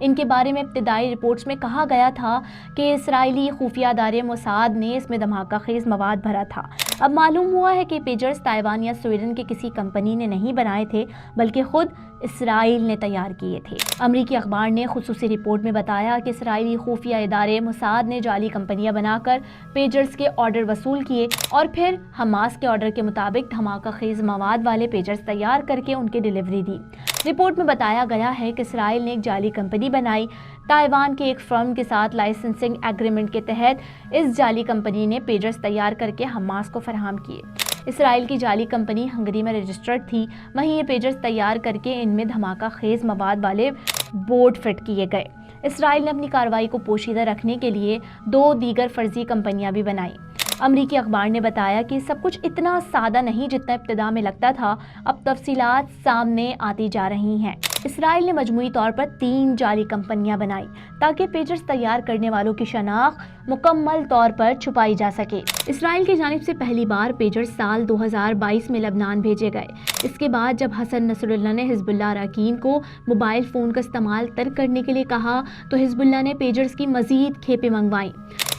ان کے بارے میں ابتدائی رپورٹس میں کہا گیا تھا کہ اسرائیلی خفیہ ادارے موساد نے اس میں دھماکہ خیز مواد بھرا تھا۔ اب معلوم ہوا ہے کہ پیجرز تائیوان یا سویڈن کے کسی کمپنی نے نہیں بنائے تھے، بلکہ خود اسرائیل نے تیار کیے تھے۔ امریکی اخبار نے خصوصی رپورٹ میں بتایا کہ اسرائیلی خفیہ ادارے موساد نے جعلی کمپنیاں بنا کر پیجرز کے آرڈر وصول کیے اور پھر حماس کے آرڈر کے مطابق دھماکہ خیز مواد والے پیجرز تیار کر کے ان کی ڈیلیوری دی۔ رپورٹ میں بتایا گیا ہے کہ اسرائیل نے ایک جعلی کمپنی بنائی۔ تائیوان کے ایک فرم کے ساتھ لائسنسنگ ایگریمنٹ کے تحت اس جعلی کمپنی نے پیجرز تیار کر کے حماس کو فراہم کیے۔ اسرائیل کی جعلی کمپنی ہنگری میں رجسٹرڈ تھی، وہیں یہ پیجرز تیار کر کے ان میں دھماکہ خیز مواد والے بورڈ فٹ کیے گئے۔ اسرائیل نے اپنی کارروائی کو پوشیدہ رکھنے کے لیے 2 دیگر فرضی کمپنیاں بھی بنائیں۔ امریکی اخبار نے بتایا کہ سب کچھ اتنا سادہ نہیں جتنا ابتدا میں لگتا تھا، اب تفصیلات سامنے آتی جا رہی ہیں۔ اسرائیل نے مجموعی طور پر 3 جعلی کمپنیاں بنائیں تاکہ پیجرز تیار کرنے والوں کی شناخت مکمل طور پر چھپائی جا سکے۔ اسرائیل کی جانب سے پہلی بار پیجرز سال 2022 میں لبنان بھیجے گئے۔ اس کے بعد جب حسن نصر اللہ نے حزب اللہ اراکین کو موبائل فون کا استعمال ترک کرنے کے لیے کہا تو حزب اللہ نے پیجرز کی مزید کھیپیں منگوائیں۔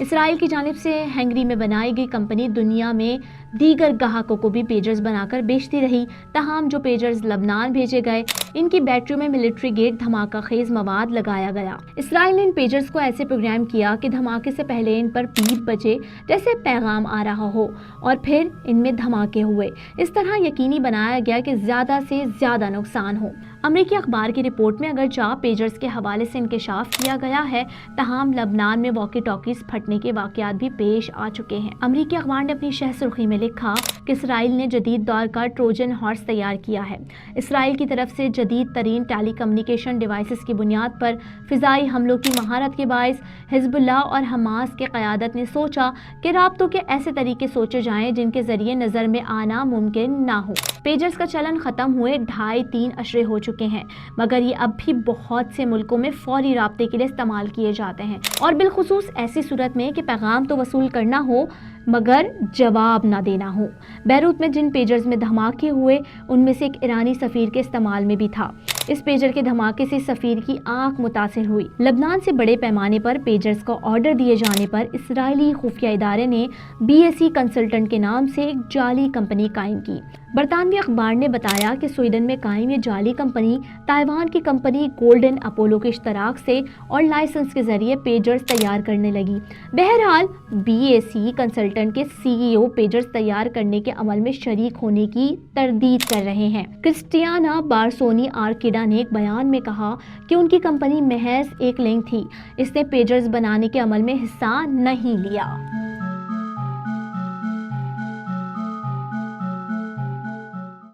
اسرائیل کی جانب سے ہنگری میں بنائی گئی کمپنی دنیا میں دیگر گاہکوں کو بھی پیجرز بنا کر بیچتی رہی، تاہم جو پیجرز لبنان بھیجے گئے ان کی بیٹریوں میں ملٹری گریڈ دھماکہ خیز مواد لگایا گیا۔ اسرائیل نے ان پیجرز کو ایسے پروگرام کیا کہ دھماکے سے پہلے ان پر بیپ بجے جیسے پیغام آ رہا ہو اور پھر ان میں دھماکے ہوئے۔ اس طرح یقینی بنایا گیا کہ زیادہ سے زیادہ نقصان ہو۔ امریکی اخبار کی رپورٹ میں اگرچہ پیجرز کے حوالے سے انکشاف کیا گیا ہے، تاہم لبنان میں واقی ٹاکیز پھٹنے کے واقعات بھی پیش آ چکے ہیں۔ امریکی اخبار نے اپنی شہ سرخی میں لکھا کہ اسرائیل نے جدید دور کا ٹروجن ہارس تیار کیا ہے۔ اسرائیل کی طرف سے جدید ترین ٹیلی کمیونیکیشن ڈیوائسز کی بنیاد پر فضائی حملوں کی مہارت کے باعث حزب اللہ اور حماس کے قیادت نے سوچا کہ رابطوں کے ایسے طریقے سوچے جائیں جن کے ذریعے نظر میں آنا ممکن نہ ہو۔ پیجرز کا چلن ختم ہوئے 2.5-3 اشرے ہو چکے ہیں، مگر یہ اب بھی بہت سے ملکوں میں فوری رابطے کے لیے استعمال کیے جاتے ہیں، اور بالخصوص ایسی صورت میں کہ پیغام تو وصول کرنا ہو مگر جواب نہ دینا ہو۔ بیروت میں جن پیجرز میں دھماکے ہوئے ان میں سے ایک ایرانی سفیر کے استعمال میں بھی تھا۔ اس پیجر کے دھماکے سے سفیر کی آنکھ متاثر ہوئی۔ لبنان سے بڑے پیمانے پر پیجرز کو آرڈر دیے جانے پر اسرائیلی خفیہ ادارے نے BSE کنسلٹنٹ کے نام سے ایک جعلی کمپنی قائم کی۔ برطانوی اخبار نے بتایا کہ سویڈن میں قائم یہ جعلی کمپنی تائیوان کی کمپنی گولڈن اپولو کے اشتراک سے اور لائسنس کے ذریعے پیجرز تیار کرنے لگی۔ بہرحال BSE کنسلٹنٹ کے CEO پیجرز تیار کرنے کے عمل میں شریک ہونے کی تردید کر رہے ہیں۔ کرسٹیانا بارسونی آرکیڈا نے ایک بیان میں کہا کہ ان کی کمپنی محض ایک لنک تھی، اس نے پیجرز بنانے کے عمل میں حصہ نہیں لیا۔